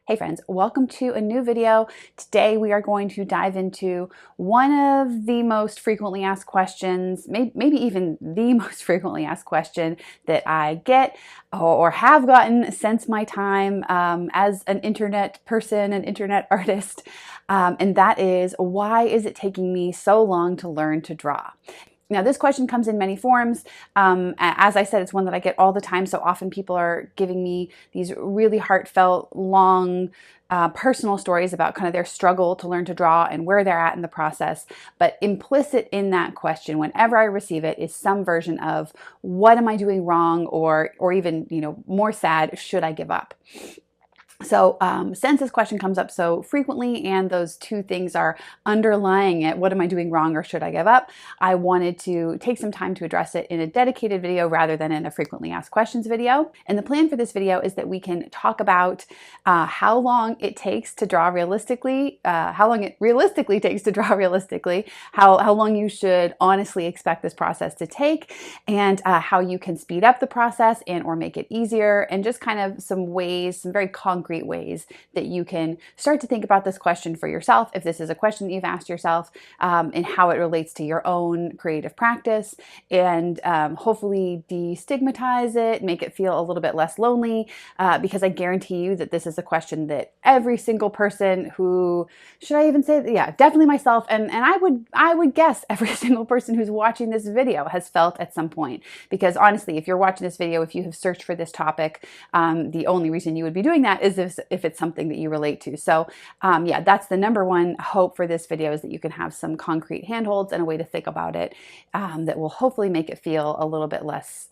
Hey friends, welcome to a new video. Today we are going to dive into one of the most frequently asked questions, maybe even the most frequently asked question that I get or have gotten since my time as an internet person, an internet artist, and that is, why is it taking me so long to learn to draw? Now, this question comes in many forms. As I said, it's one that I get all the time. So often people are giving me these really heartfelt, long, personal stories about kind of their struggle to learn to draw and where they're at in the process. But implicit in that question, whenever I receive it, is some version of what am I doing wrong, or even, more sad, should I give up? So since this question comes up so frequently and those two things are underlying it, what am I doing wrong or should I give up? I wanted to take some time to address it in a dedicated video rather than in a frequently asked questions video. And the plan for this video is that we can talk about how long it takes to draw realistically, how long it realistically takes to draw realistically, how long you should honestly expect this process to take, and how you can speed up the process and or make it easier, and just kind of some ways, some very concrete ways that you can start to think about this question for yourself, if this is a question that you've asked yourself, and how it relates to your own creative practice, and hopefully destigmatize it, make it feel a little bit less lonely, because I guarantee you that this is a question that every single person who, should I even say, yeah, definitely myself, and I would guess every single person who's watching this video has felt at some point. Because honestly, if you're watching this video, if you have searched for this topic, the only reason you would be doing that is if it's something that you relate to. So yeah, that's the number one hope for this video, is that you can have some concrete handholds and a way to think about it that will hopefully make it feel a little bit less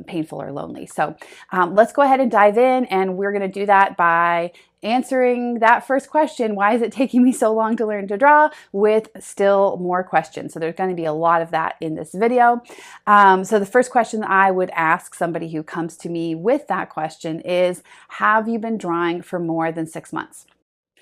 painful or lonely. So let's go ahead and dive in, and we're going to do that by answering that first question, why is it taking me so long to learn to draw, with still more questions. So there's going to be a lot of that in this video. So the first question that I would ask somebody who comes to me with that question is, have you been drawing for more than 6 months?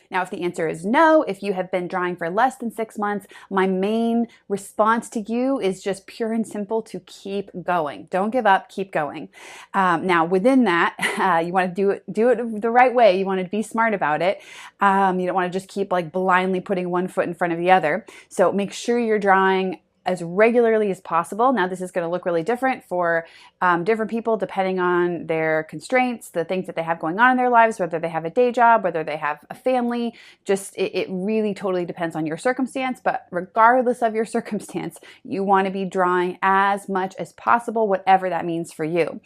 Now, if the answer is no, if you have been drawing for less than 6 months, my main response to you is just pure and simple to keep going. Don't give up, keep going. Now, within that, you want to do it the right way. You want to be smart about it. You don't want to just keep like blindly putting one foot in front of the other. So make sure you're drawing as regularly as possible. Now, this is going to look really different for different people depending on their constraints, the things that they have going on in their lives, whether they have a day job, whether they have a family. Just it really totally depends on your circumstance. But regardless of your circumstance, you want to be drawing as much as possible, whatever that means for you.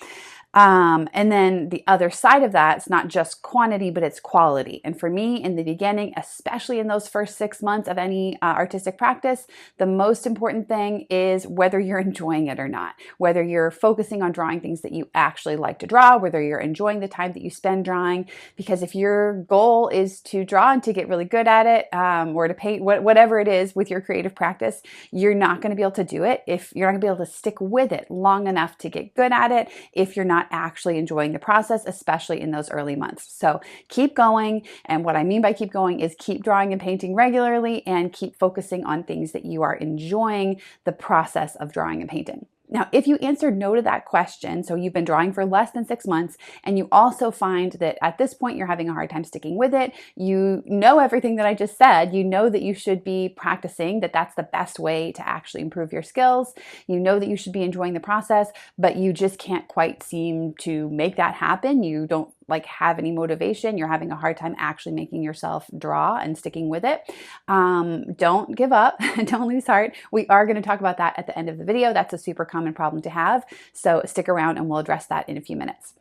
And then the other side of that, it's not just quantity, but it's quality. And for me, in the beginning, especially in those first 6 months of any artistic practice, the most important thing is whether you're enjoying it or not, whether you're focusing on drawing things that you actually like to draw, whether you're enjoying the time that you spend drawing. Because if your goal is to draw and to get really good at it, or to paint, whatever it is with your creative practice, you're not going to be able to do it if you're not going to be able to stick with it long enough to get good at it, if you're not actually enjoying the process, especially in those early months. So keep going. And what I mean by keep going is keep drawing and painting regularly, and keep focusing on things that you are enjoying the process of drawing and painting. Now, if you answered no to that question, so you've been drawing for less than 6 months, and you also find that at this point you're having a hard time sticking with it, you know everything that I just said, you know that you should be practicing, that that's the best way to actually improve your skills, you know that you should be enjoying the process, but you just can't quite seem to make that happen, you don't have any motivation, you're having a hard time actually making yourself draw and sticking with it, don't give up, don't lose heart. We are going to talk about that at the end of the video. That's a super common problem to have. So stick around and we'll address that in a few minutes.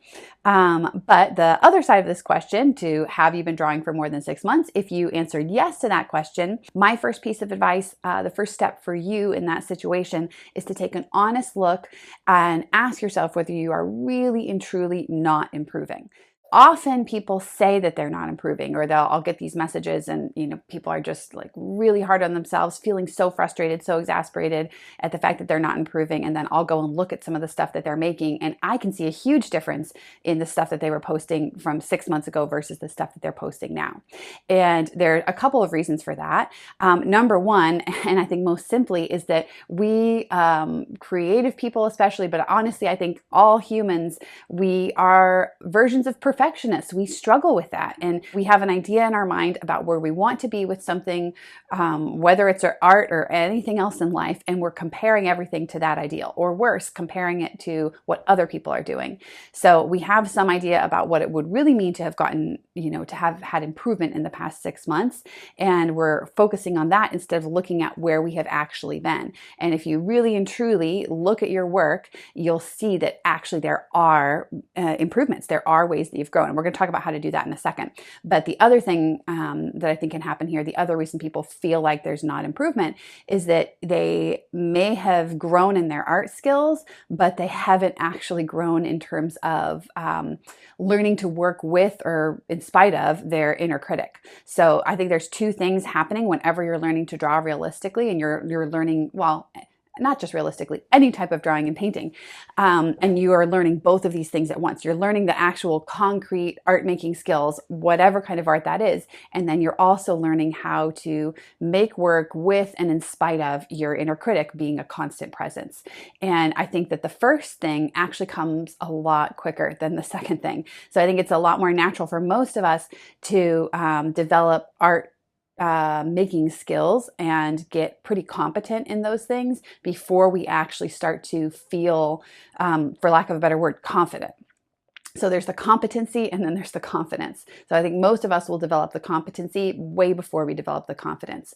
But the other side of this question, to have you been drawing for more than 6 months, if you answered yes to that question, my first piece of advice, the first step for you in that situation, is to take an honest look and ask yourself whether you are really and truly not improving. Often people say that they're not improving, or I'll get these messages and, people are just like really hard on themselves, feeling so frustrated, so exasperated at the fact that they're not improving. And then I'll go and look at some of the stuff that they're making, and I can see a huge difference in the stuff that they were posting from 6 months ago versus the stuff that they're posting now. And there are a couple of reasons for that. Number one, and I think most simply, is that we creative people especially, but honestly, I think all humans, we are versions of perfection perfectionists. We struggle with that. And we have an idea in our mind about where we want to be with something, whether it's our art or anything else in life, and we're comparing everything to that ideal, or worse, comparing it to what other people are doing. So we have some idea about what it would really mean to have gotten, to have had improvement in the past 6 months. And we're focusing on that instead of looking at where we have actually been. And if you really and truly look at your work, you'll see that actually there are improvements. There are ways that you've grown. And we're going to talk about how to do that in a second. But the other thing that I think can happen here, the other reason people feel like there's not improvement, is that they may have grown in their art skills, but they haven't actually grown in terms of learning to work with or in spite of their inner critic. So I think there's two things happening whenever you're learning to draw realistically, and you're learning, well, not just realistically, any type of drawing and painting. And you are learning both of these things at once. You're learning the actual concrete art making skills, whatever kind of art that is. And then you're also learning how to make work with and in spite of your inner critic being a constant presence. And I think that the first thing actually comes a lot quicker than the second thing. So I think it's a lot more natural for most of us to develop art making skills and get pretty competent in those things before we actually start to feel, for lack of a better word, confident. So there's the competency and then there's the confidence. So I think most of us will develop the competency way before we develop the confidence.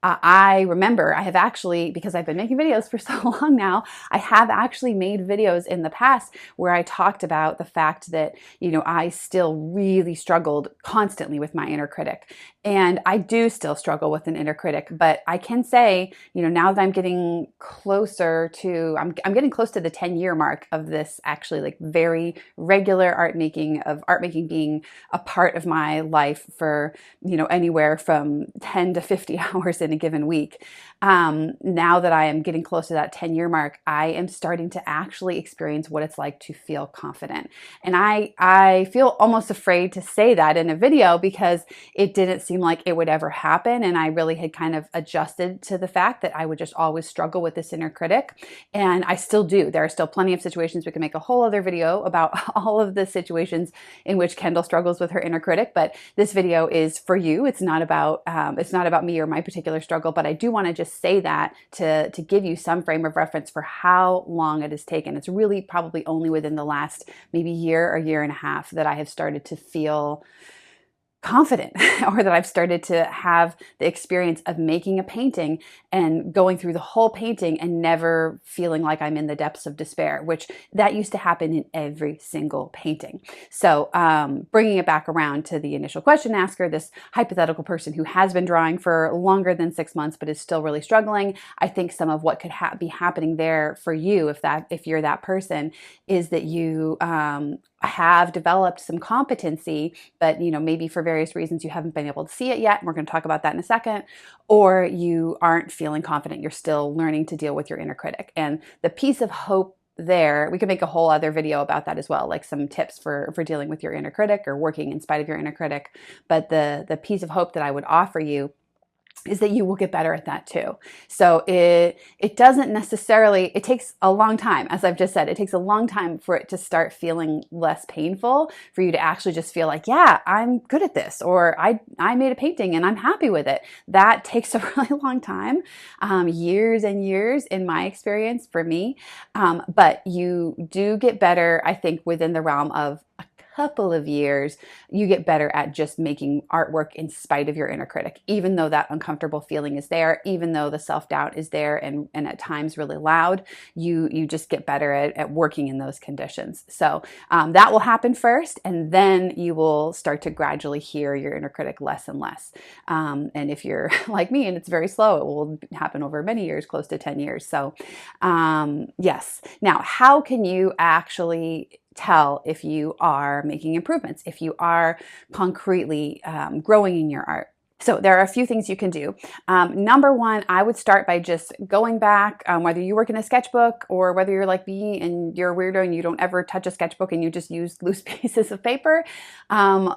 I remember I have actually, because I've been making videos for so long now, I have actually made videos in the past where I talked about the fact that, I still really struggled constantly with my inner critic. And I do still struggle with an inner critic, but I can say, now that I'm getting closer to, I'm getting close to the 10-year mark of this actually like very regular art making being a part of my life for, anywhere from 10 to 50 hours in a given week. Now that I am getting close to that 10-year mark, I am starting to actually experience what it's like to feel confident. And I feel almost afraid to say that in a video because it didn't seem like it would ever happen. And I really had kind of adjusted to the fact that I would just always struggle with this inner critic. And I still do. There are still plenty of situations. We can make a whole other video about all of the situations in which Kendall struggles with her inner critic. But this video is for you. It's not about me or my particular struggle, but I do want to just say that to give you some frame of reference for how long it has taken. It's really probably only within the last maybe year or year and a half that I have started to feel confident or that I've started to have the experience of making a painting and going through the whole painting and never feeling like I'm in the depths of despair, which that used to happen in every single painting. So bringing it back around to the initial question asker, this hypothetical person who has been drawing for longer than 6 months but is still really struggling, I think some of what could be happening there for you, if you're that person, is that you have developed some competency, but maybe for various reasons you haven't been able to see it yet. And we're going to talk about that in a second. Or you aren't feeling confident. You're still learning to deal with your inner critic. And the piece of hope there, we could make a whole other video about that as well, like some tips for dealing with your inner critic or working in spite of your inner critic. But the piece of hope that I would offer you is that you will get better at that too. So it doesn't necessarily, it takes a long time. As I've just said, it takes a long time for it to start feeling less painful, for you to actually just feel like, yeah, I'm good at this, or I made a painting and I'm happy with it. That takes a really long time, years and years in my experience for me. But you do get better, I think, within the realm of a couple of years, you get better at just making artwork in spite of your inner critic, even though that uncomfortable feeling is there, even though the self-doubt is there and at times really loud, you just get better at working in those conditions. So that will happen first, and then you will start to gradually hear your inner critic less and less. And if you're like me and it's very slow, it will happen over many years, close to 10 years. So yes. Now, how can you actually tell if you are making improvements, if you are concretely growing in your art? So there are a few things you can do. Number one, I would start by just going back, whether you work in a sketchbook or whether you're like me and you're a weirdo and you don't ever touch a sketchbook and you just use loose pieces of paper.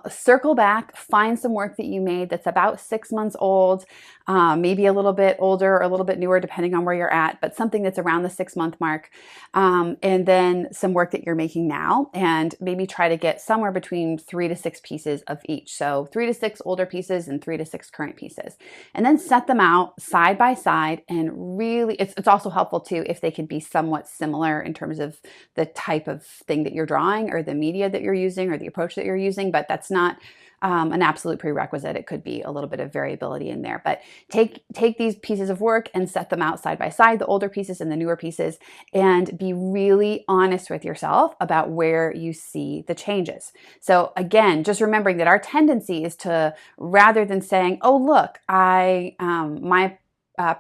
Circle back, find some work that you made that's about 6 months old, maybe a little bit older or a little bit newer depending on where you're at, but something that's around the 6-month mark. And then some work that you're making now, and maybe try to get somewhere between 3 to 6 pieces of each. So 3 to 6 older pieces and 3 to 6 current pieces, and then set them out side by side. And really, it's also helpful too if they could be somewhat similar in terms of the type of thing that you're drawing or the media that you're using or the approach that you're using, but that's not an absolute prerequisite. It could be a little bit of variability in there, but take these pieces of work and set them out side by side, the older pieces and the newer pieces, and be really honest with yourself about where you see the changes. So again, just remembering that our tendency is to, rather than saying, oh, look, my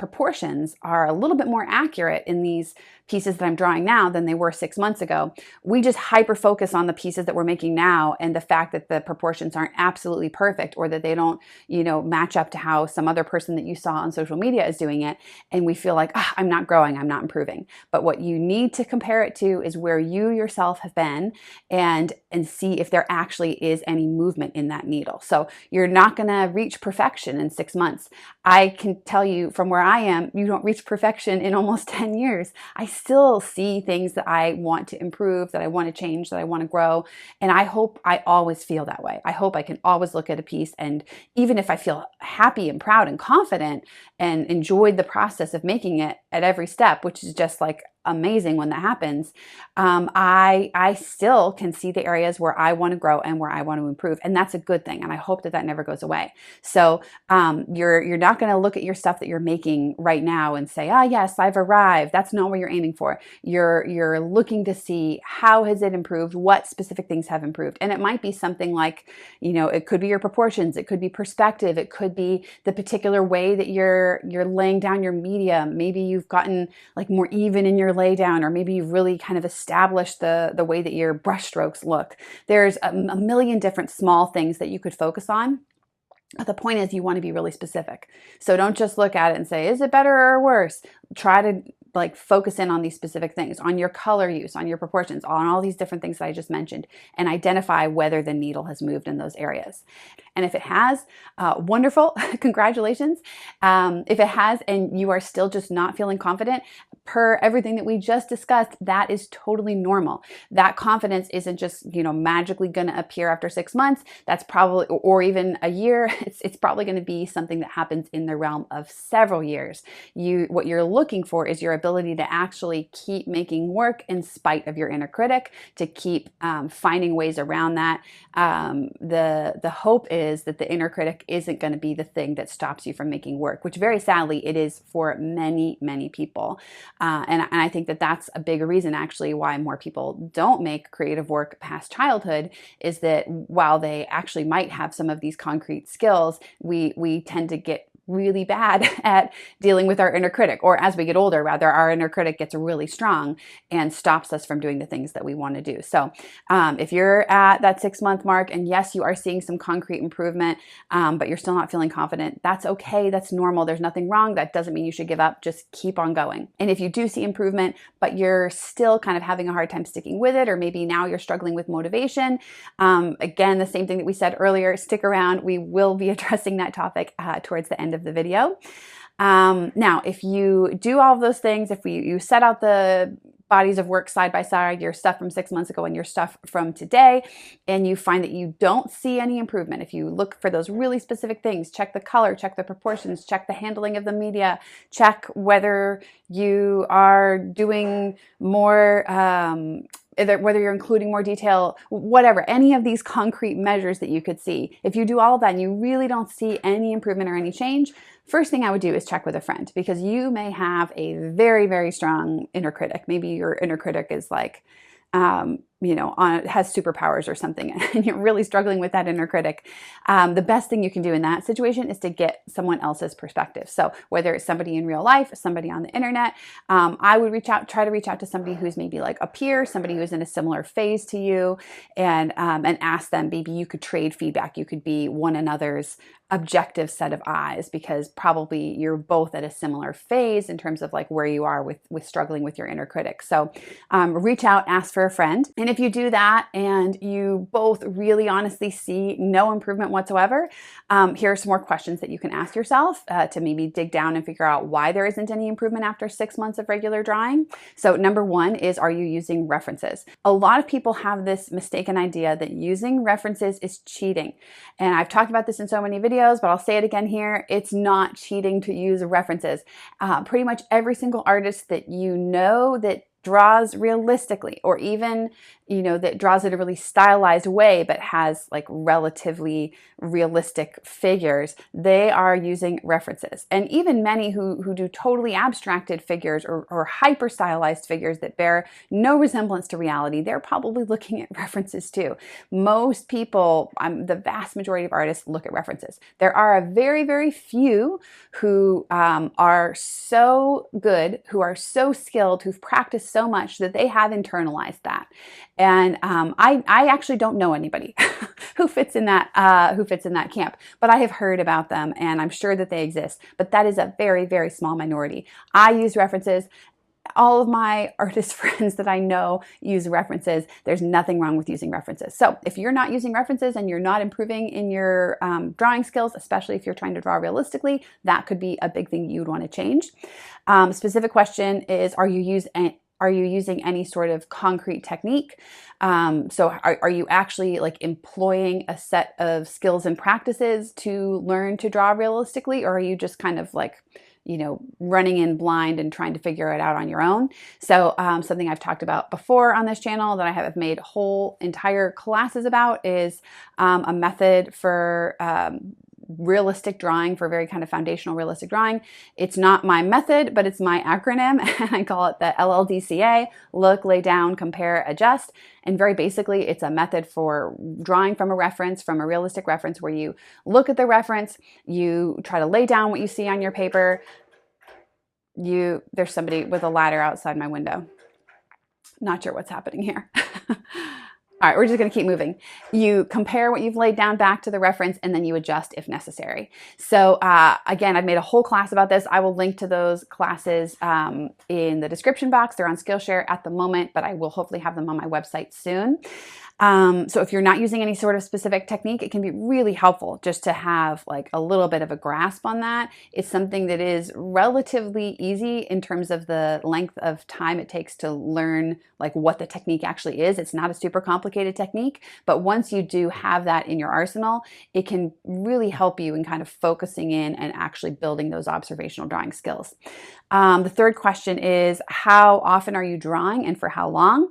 proportions are a little bit more accurate in these pieces that I'm drawing now than they were 6 months ago. We just hyper focus on the pieces that we're making now and the fact that the proportions aren't absolutely perfect, or that they don't, match up to how some other person that you saw on social media is doing it. And we feel like, I'm not growing, I'm not improving. But what you need to compare it to is where you yourself have been, and see if there actually is any movement in that needle. So you're not going to reach perfection in 6 months. I can tell you from where I am, you don't reach perfection in almost 10 years. I still see things that I want to improve, that I want to change, that I want to grow. And I hope I always feel that way. I hope I can always look at a piece, and even if I feel happy and proud and confident and enjoyed the process of making it at every step, which is just like amazing when that happens, I still can see the areas where I want to grow and where I want to improve. And that's a good thing. And I hope that never goes away. So you're not going to look at your stuff that you're making right now and say, yes, I've arrived. That's not what you're aiming for. You're looking to see, how has it improved? What specific things have improved? And it might be something like, it could be your proportions. It could be perspective. It could be the particular way that you're laying down your media. Maybe you've gotten like more even in your lay down, or maybe you've really kind of established the way that your brush strokes look. There's a million different small things that you could focus on. But the point is, you want to be really specific. So don't just look at it and say, is it better or worse? Try to focus in on these specific things, on your color use, on your proportions, on all these different things that I just mentioned, and identify whether the needle has moved in those areas. And if it has, wonderful, congratulations. If it has, and you are still just not feeling confident, per everything that we just discussed, that is totally normal. That confidence isn't just, magically going to appear after 6 months. That's probably, or even a year. It's probably going to be something that happens in the realm of several years. What you're looking for is your ability to actually keep making work in spite of your inner critic, to keep finding ways around that. The hope is that the inner critic isn't going to be the thing that stops you from making work, which very sadly it is for many, many people. And I think that that's a big reason actually why more people don't make creative work past childhood, is that while they actually might have some of these concrete skills, we tend to get really bad at dealing with our inner critic, or as we get older, rather, our inner critic gets really strong and stops us from doing the things that we want to do. So if you're at that 6-month mark, and yes, you are seeing some concrete improvement, but you're still not feeling confident, that's okay. That's normal. There's nothing wrong. That doesn't mean you should give up. Just keep on going. And if you do see improvement, but you're still kind of having a hard time sticking with it, or maybe now you're struggling with motivation, again, the same thing that we said earlier, stick around. We will be addressing that topic towards the end of the video. Now, if you do all of those things, if you set out the bodies of work side by side, your stuff from 6 months ago and your stuff from today, and you find that you don't see any improvement, if you look for those really specific things, check the color, check the proportions, check the handling of the media, check whether you are doing more, whether you're including more detail, whatever, any of these concrete measures that you could see. If you do all of that and you really don't see any improvement or any change, first thing I would do is check with a friend, because you may have a very, very strong inner critic. Maybe your inner critic is like has superpowers or something, and you're really struggling with that inner critic, the best thing you can do in that situation is to get someone else's perspective. So whether it's somebody in real life, somebody on the internet, I would try to reach out to somebody who's maybe like a peer, somebody who's in a similar phase to you, and ask them. Maybe you could trade feedback. You could be one another's objective set of eyes, because probably you're both at a similar phase in terms of like where you are with struggling with your inner critic. So reach out, ask for a friend. And if you do that and you both really honestly see no improvement whatsoever, here are some more questions that you can ask yourself to maybe dig down and figure out why there isn't any improvement after 6 months of regular drawing. So number one is, are you using references? A lot of people have this mistaken idea that using references is cheating. And I've talked about this in so many videos, but I'll say it again here. It's not cheating to use references. Pretty much every single artist that that draws realistically, or even, that draws in a really stylized way, but has like relatively realistic figures, they are using references. And even many who do totally abstracted figures or hyper stylized figures that bear no resemblance to reality, they're probably looking at references too. Most people, the vast majority of artists, look at references. There are a very, very few who are so good, who are so skilled, who've practiced so much that they have internalized that. And I actually don't know anybody who fits in that camp, but I have heard about them, and I'm sure that they exist. But that is a very, very small minority. I use references. All of my artist friends that I know use references. There's nothing wrong with using references. So if you're not using references and you're not improving in your drawing skills, especially if you're trying to draw realistically, that could be a big thing you'd want to change. Specific question is, are you using any sort of concrete technique? So are you actually like employing a set of skills and practices to learn to draw realistically? Or are you just kind of like, running in blind and trying to figure it out on your own? So something I've talked about before on this channel that I have made whole entire classes about is a method for realistic drawing, for very kind of foundational realistic drawing. It's not my method, but it's my acronym, and I call it the LLDCA: look, lay down, compare, adjust. And very basically, it's a method for drawing from a reference, from a realistic reference, where you look at the reference, you try to lay down what you see on your paper. There's somebody with a ladder outside my window. Not sure what's happening here. All right, we're just going to keep moving. You compare what you've laid down back to the reference, and then you adjust if necessary. So again, I've made a whole class about this. I will link to those classes in the description box. They're on Skillshare at the moment, but I will hopefully have them on my website soon. So if you're not using any sort of specific technique, it can be really helpful just to have like a little bit of a grasp on that. It's something that is relatively easy in terms of the length of time it takes to learn like what the technique actually is. It's not a super complicated technique, but once you do have that in your arsenal, it can really help you in kind of focusing in and actually building those observational drawing skills. The third question is, how often are you drawing and for how long?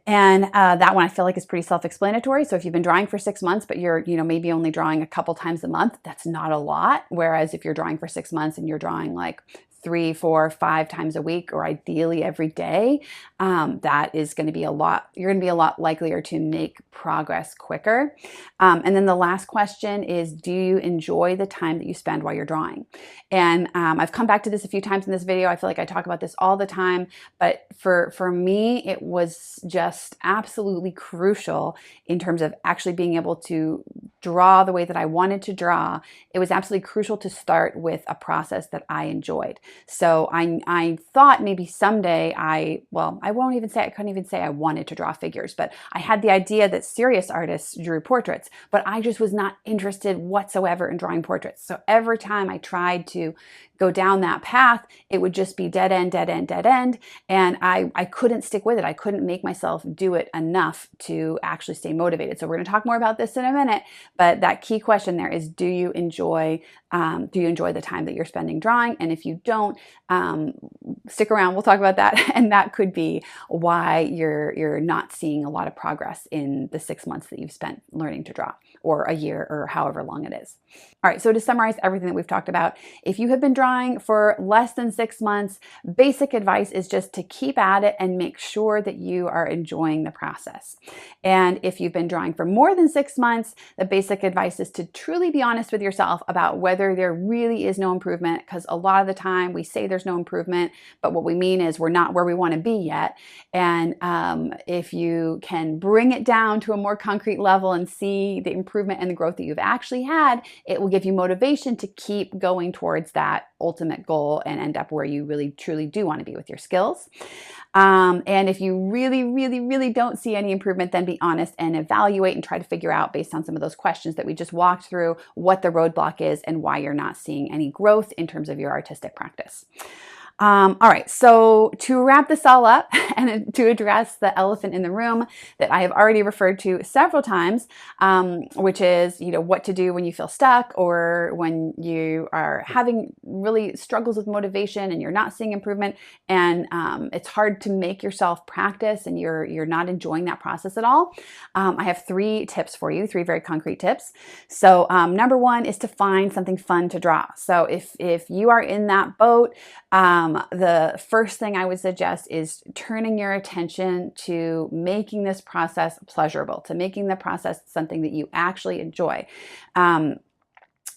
And that one I feel like is pretty self-explanatory. So if you've been drawing for 6 months, but you're, maybe only drawing a couple times a month, that's not a lot. Whereas if you're drawing for 6 months and you're drawing like 3, 4, 5 times a week, or ideally every day, that is going to be a lot. You're going to be a lot likelier to make progress quicker. And then the last question is, do you enjoy the time that you spend while you're drawing? And I've come back to this a few times in this video. I feel like I talk about this all the time, but for me, it was just absolutely crucial in terms of actually being able to draw the way that I wanted to draw. It was absolutely crucial to start with a process that I enjoyed. So I thought maybe someday I couldn't even say I wanted to draw figures, but I had the idea that serious artists drew portraits, but I just was not interested whatsoever in drawing portraits. So every time I tried to go down that path, it would just be dead end, dead end, dead end. And I couldn't stick with it. I couldn't make myself do it enough to actually stay motivated. So we're going to talk more about this in a minute, but that key question there is, do you enjoy the time that you're spending drawing? And if you don't, stick around, we'll talk about that. And that could be why you're not seeing a lot of progress in the 6 months that you've spent learning to draw. or a year or however long it is. All right, so to summarize everything that we've talked about, if you have been drawing for less than 6 months, basic advice is just to keep at it and make sure that you are enjoying the process. And if you've been drawing for more than 6 months, the basic advice is to truly be honest with yourself about whether there really is no improvement, because a lot of the time we say there's no improvement, but what we mean is we're not where we want to be yet. And if you can bring it down to a more concrete level and see the improvement and the growth that you've actually had, it will give you motivation to keep going towards that ultimate goal and end up where you really truly do want to be with your skills. And if you really don't see any improvement, then be honest and evaluate and try to figure out, based on some of those questions that we just walked through, what the roadblock is and why you're not seeing any growth in terms of your artistic practice. All right, so to wrap this all up and to address the elephant in the room that I have already referred to several times, which is, what to do when you feel stuck or when you are having really struggles with motivation and you're not seeing improvement, and it's hard to make yourself practice and you're not enjoying that process at all. I have 3 tips for you, 3 very concrete tips. So number 1 is to find something fun to draw. So if you are in that boat, the first thing I would suggest is turning your attention to making this process pleasurable, to making the process something that you actually enjoy.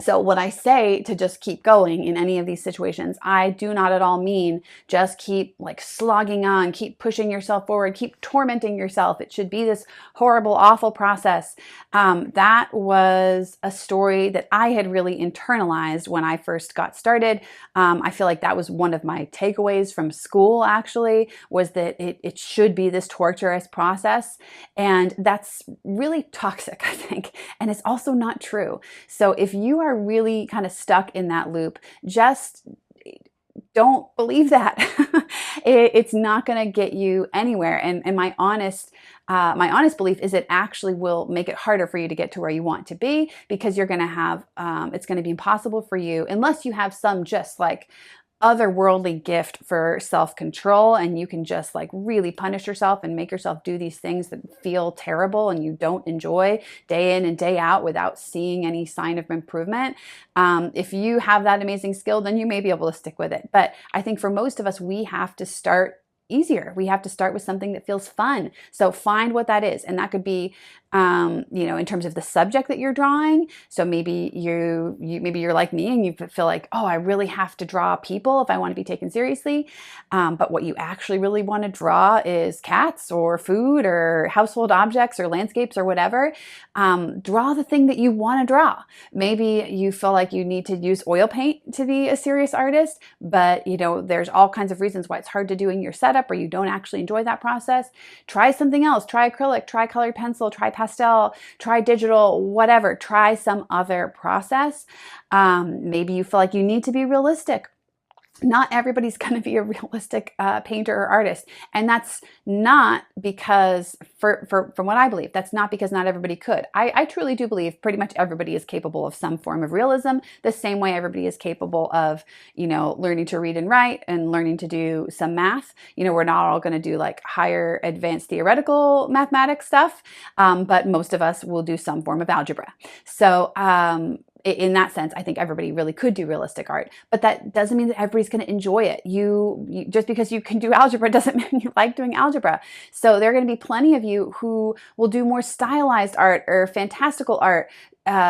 So when I say to just keep going in any of these situations, I do not at all mean just keep slogging on, keep pushing yourself forward, keep tormenting yourself. It should be this horrible, awful process. That was a story that I had really internalized when I first got started. I feel like that was one of my takeaways from school, actually, was that it should be this torturous process. And that's really toxic, I think. And it's also not true. So if you are really kind of stuck in that loop, just don't believe that. It's not going to get you anywhere. And my honest belief is it actually will make it harder for you to get to where you want to be, because you're going to have, it's going to be impossible for you unless you have some just otherworldly gift for self-control, and you can just really punish yourself and make yourself do these things that feel terrible and you don't enjoy day in and day out without seeing any sign of improvement. If you have that amazing skill, then you may be able to stick with it. But I think for most of us, we have to start easier. We have to start with something that feels fun. So find what that is. And that could be, in terms of the subject that you're drawing. So maybe you're like me and you feel like, oh, I really have to draw people if I want to be taken seriously. But what you actually really want to draw is cats or food or household objects or landscapes or whatever. Draw the thing that you want to draw. Maybe you feel like you need to use oil paint to be a serious artist, but there's all kinds of reasons why it's hard to do in your setup, or you don't actually enjoy that process. Try something else. Try acrylic, try colored pencil, try pastel, try digital, whatever. Try some other process. Maybe you feel like you need to be realistic. Not everybody's going to be a realistic painter or artist. And that's not because, from what I believe, that's not because not everybody could. I truly do believe pretty much everybody is capable of some form of realism, the same way everybody is capable of, learning to read and write and learning to do some math. We're not all going to do higher advanced theoretical mathematics stuff, but most of us will do some form of algebra. So, in that sense, I think everybody really could do realistic art, but that doesn't mean that everybody's going to enjoy it. You just because you can do algebra doesn't mean you like doing algebra. So there are going to be plenty of you who will do more stylized art or fantastical art,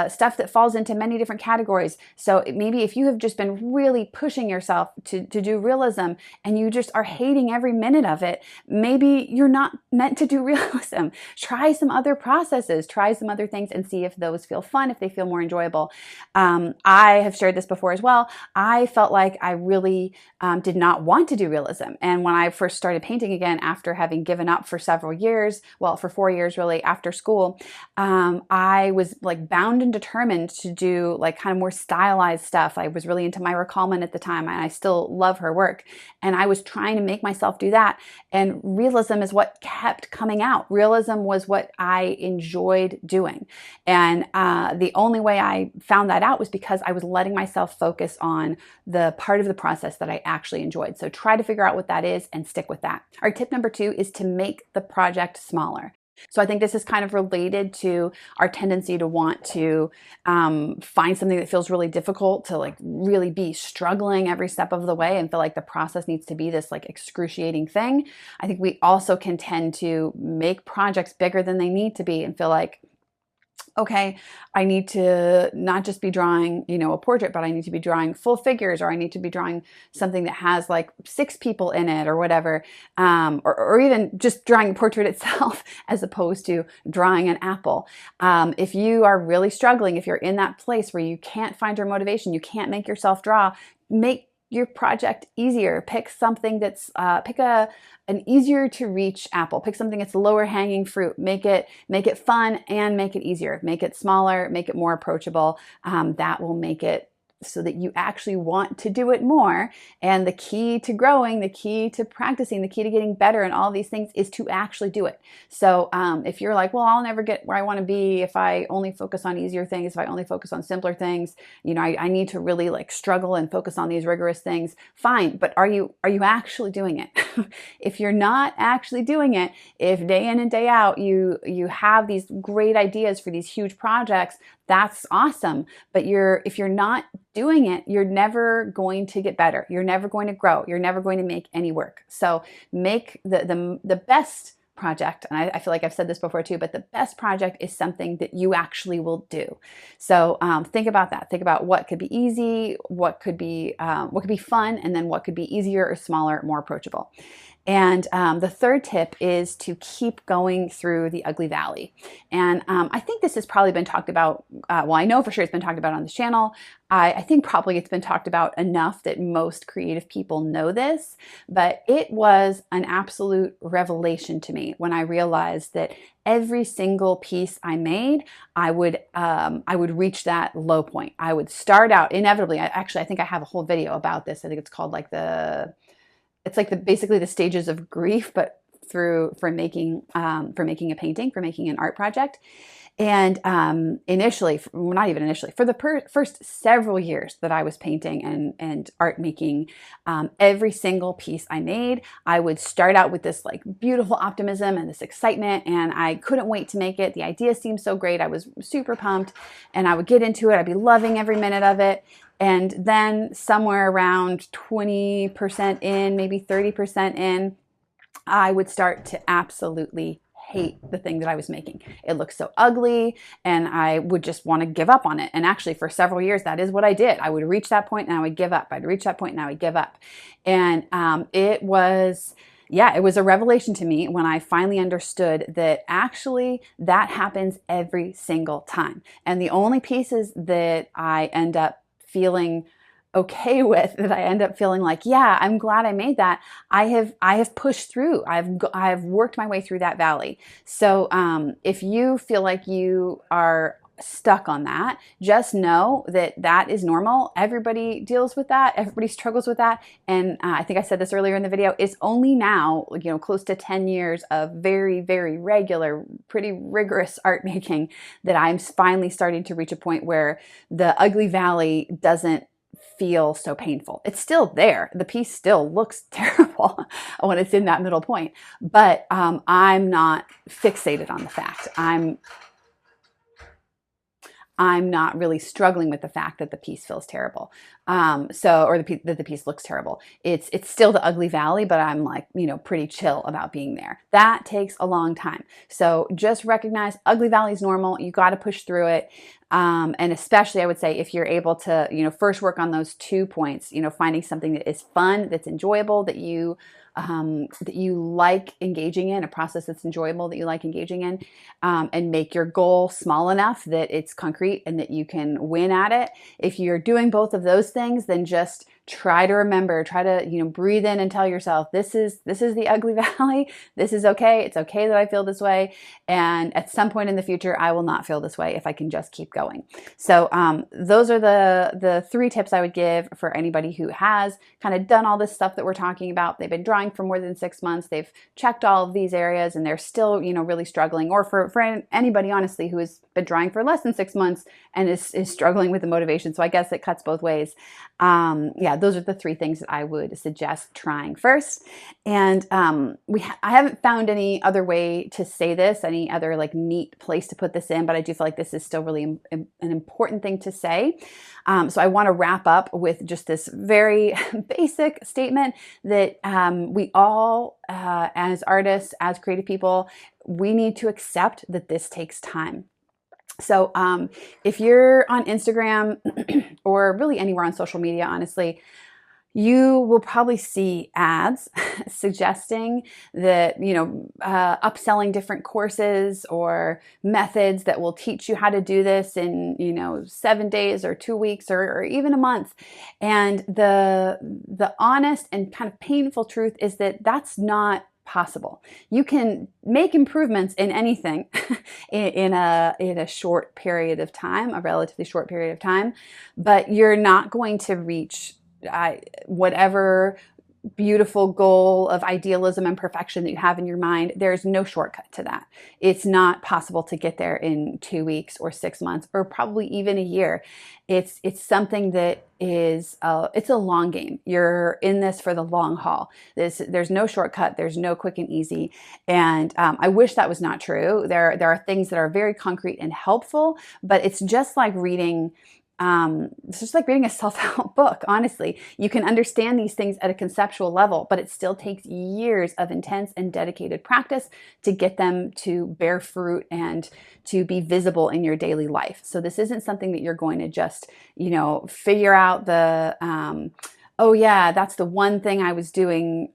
stuff that falls into many different categories. So maybe if you have just been really pushing yourself to do realism and you just are hating every minute of it, maybe you're not meant to do realism. Try some other processes, try some other things and see if those feel fun, if they feel more enjoyable. I have shared this before as well. I felt like I really did not want to do realism. And when I first started painting again after having given up for several years, for 4 years really after school, I was bound and determined to do kind of more stylized stuff. I was really into Myra Coleman at the time, and I still love her work. And I was trying to make myself do that. And realism is what kept coming out. Realism was what I enjoyed doing. And the only way I found that out was because I was letting myself focus on the part of the process that I actually enjoyed. So try to figure out what that is and stick with that. Our tip number 2 is to make the project smaller. So I think this is kind of related to our tendency to want to find something that feels really difficult, to like really be struggling every step of the way and feel like the process needs to be this like excruciating thing. I think we also can tend to make projects bigger than they need to be and feel like, okay, I need to not just be drawing, a portrait, but I need to be drawing full figures, or I need to be drawing something that has like 6 people in it or whatever, or even just drawing a portrait itself as opposed to drawing an apple. If you are really struggling, if you're in that place where you can't find your motivation, you can't make yourself draw, make your project easier. Pick something that's an easier to reach apple. Pick something that's lower hanging fruit. Make it fun and make it easier. Make it smaller. Make it more approachable. That will make it so that you actually want to do it more. And the key to growing, the key to practicing, the key to getting better and all these things is to actually do it. So if you're like, well, I'll never get where I want to be if I only focus on easier things, if I only focus on simpler things, I need to really like struggle and focus on these rigorous things. Fine, but are you actually doing it? If you're not actually doing it, if day in and day out you have these great ideas for these huge projects, that's awesome. But if you're not doing it, you're never going to get better. You're never going to grow. You're never going to make any work. So make the best project, and I feel like I've said this before too, but the best project is something that you actually will do. So think about that. Think about what could be easy, what could be fun, and then what could be easier or smaller, more approachable. And the third tip is to keep going through the ugly valley. And I think this has probably been talked about, well, I know for sure it's been talked about on this channel. I think probably it's been talked about enough that most creative people know this, but it was an absolute revelation to me when I realized that every single piece I made, I would reach that low point. I would start out inevitably. I think I have a whole video about this. I think it's called like basically the stages of grief, but for making a painting, for making an art project. And not even initially, for the first several years that I was painting and art making, every single piece I made, I would start out with this like beautiful optimism and this excitement, and I couldn't wait to make it. The idea seemed so great. I was super pumped, and I would get into it. I'd be loving every minute of it. And then somewhere around 20% in, maybe 30% in, I would start to absolutely hate the thing that I was making. It looked so ugly, and I would just want to give up on it. And actually for several years, that is what I did. I would reach that point and I would give up. I'd reach that point and I would give up. And it was a revelation to me when I finally understood that actually that happens every single time. And the only pieces that I end up feeling okay with, that I end up feeling like, yeah, I'm glad I made that, I have pushed through. I've worked my way through that valley. So if you feel like you are stuck on that, just know that that is normal. Everybody deals with that. Everybody struggles with that. And I think I said this earlier in the video, it's only now, close to 10 years of very, very regular, pretty rigorous art making that I'm finally starting to reach a point where the ugly valley doesn't feel so painful. It's still there. The piece still looks terrible when it's in that middle point, but I'm not fixated on the fact. I'm not really struggling with the fact that the piece feels terrible. That the piece looks terrible. It's still the ugly valley, but I'm like, pretty chill about being there. That takes a long time. So just recognize ugly valley is normal. You got to push through it. And especially I would say if you're able to, first work on those 2 points, finding something that is fun, that's enjoyable, that you like engaging in, a process that's enjoyable that you like engaging in, and make your goal small enough that it's concrete and that you can win at it. If you're doing both of those things, then just try to breathe in and tell yourself, this is the ugly valley. This is okay. It's okay that I feel this way. And at some point in the future, I will not feel this way if I can just keep going. So those are the 3 tips I would give for anybody who has kind of done all this stuff that we're talking about. They've been drawing for more than 6 months. They've checked all of these areas and they're still, really struggling. Or for anybody, honestly, who has been drawing for less than 6 months and is struggling with the motivation. So I guess it cuts both ways. those are the three things that I would suggest trying first. And I haven't found any other way to say this, any other like neat place to put this in, but I do feel like this is still really an important thing to say. So I want to wrap up with just this very basic statement that we all, as artists, as creative people, we need to accept that this takes time. So if you're on Instagram or really anywhere on social media, honestly, you will probably see ads suggesting that, upselling different courses or methods that will teach you how to do this in, 7 days or 2 weeks or even a month. And the honest and kind of painful truth is that that's not possible. You can make improvements in anything in a short period of time, a relatively short period of time, but you're not going to reach whatever beautiful goal of idealism and perfection that you have in your mind. There's no shortcut to that. It's not possible to get there in 2 weeks or 6 months or probably even a year. It's something that is it's a long game. You're in this for the long haul. There's no shortcut. There's no quick and easy. And I wish that was not true. There are things that are very concrete and helpful, but it's just like reading. It's just like reading a self-help book, honestly. You can understand these things at a conceptual level, but it still takes years of intense and dedicated practice to get them to bear fruit and to be visible in your daily life. So this isn't something that you're going to just, figure out oh yeah, that's the one thing I was doing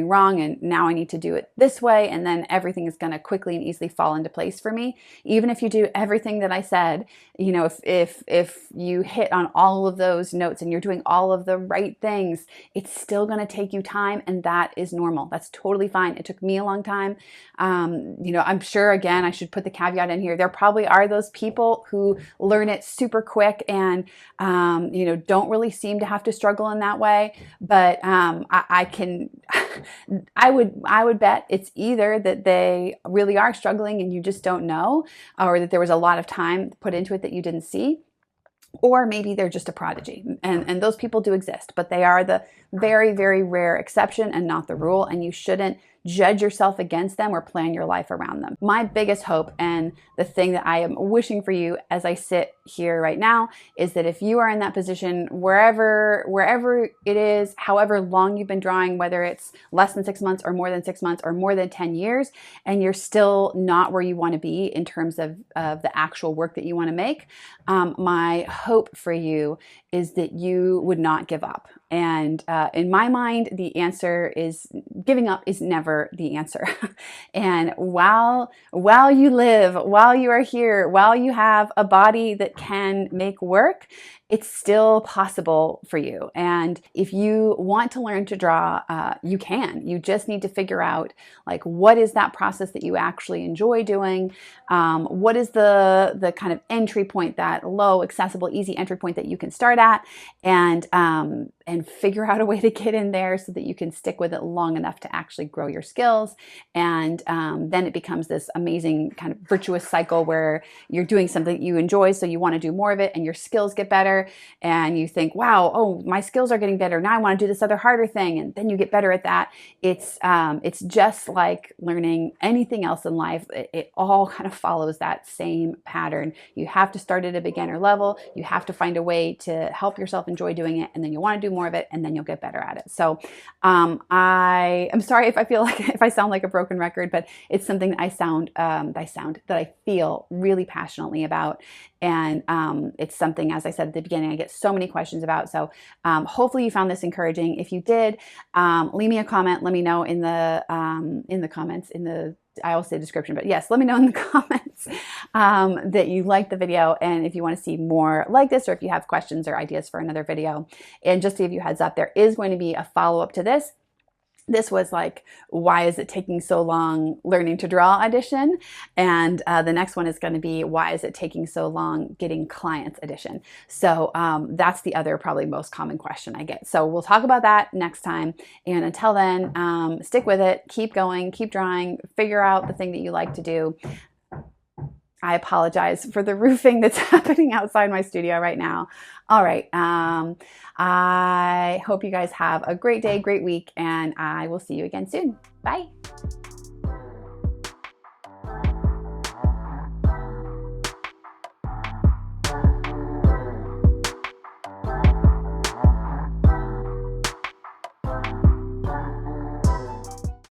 wrong, and now I need to do it this way, and then everything is going to quickly and easily fall into place for me. Even if you do everything that I said, if you hit on all of those notes and you're doing all of the right things, it's still going to take you time, and that is normal. That's totally fine. It took me a long time. I'm sure, again, I should put the caveat in here. There probably are those people who learn it super quick and, don't really seem to have to struggle in that way. But I would bet it's either that they really are struggling and you just don't know, or that there was a lot of time put into it that you didn't see, or maybe they're just a prodigy. And those people do exist, but they are the very, very rare exception and not the rule. And you shouldn't judge yourself against them or plan your life around them. My biggest hope and the thing that I am wishing for you as I sit here right now is that if you are in that position, wherever it is, however long you've been drawing, whether it's less than 6 months or more than 6 months or more than 10 years, and you're still not where you want to be in terms of the actual work that you want to make, my hope for you is that you would not give up. And in my mind, the answer is giving up is never the answer. And while you live, while you are here, while you have a body that can make work, it's still possible for you. And if you want to learn to draw, you can. You just need to figure out, like, what is that process that you actually enjoy doing? What is the kind of entry point, that low, accessible, easy entry point that you can start at, and figure out a way to get in there so that you can stick with it long enough to actually grow your skills. And then it becomes this amazing kind of virtuous cycle where you're doing something that you enjoy, so you want to do more of it, and your skills get better. And you think, wow, oh, my skills are getting better. Now I want to do this other harder thing. And then you get better at that. It's just like learning anything else in life. It all kind of follows that same pattern. You have to start at a beginner level. You have to find a way to help yourself enjoy doing it. And then you'll want to do more of it, and then you'll get better at it. So I am sorry if I sound like a broken record, but it's something that I feel really passionately about. And it's something, as I said at the beginning, I get so many questions about. So hopefully you found this encouraging. If you did, leave me a comment. Let me know in the comments, I always say description, but yes, let me know in the comments that you liked the video, and if you want to see more like this, or if you have questions or ideas for another video. And just to give you a heads up, there is going to be a follow-up to this. This was like, why is it taking so long learning to draw edition? And the next one is going to be, why is it taking so long getting clients edition? So that's the other probably most common question I get. So we'll talk about that next time. And until then, stick with it, keep going, keep drawing, figure out the thing that you like to do. I apologize for the roofing that's happening outside my studio right now. All right. I hope you guys have a great day, great week, and I will see you again soon. Bye.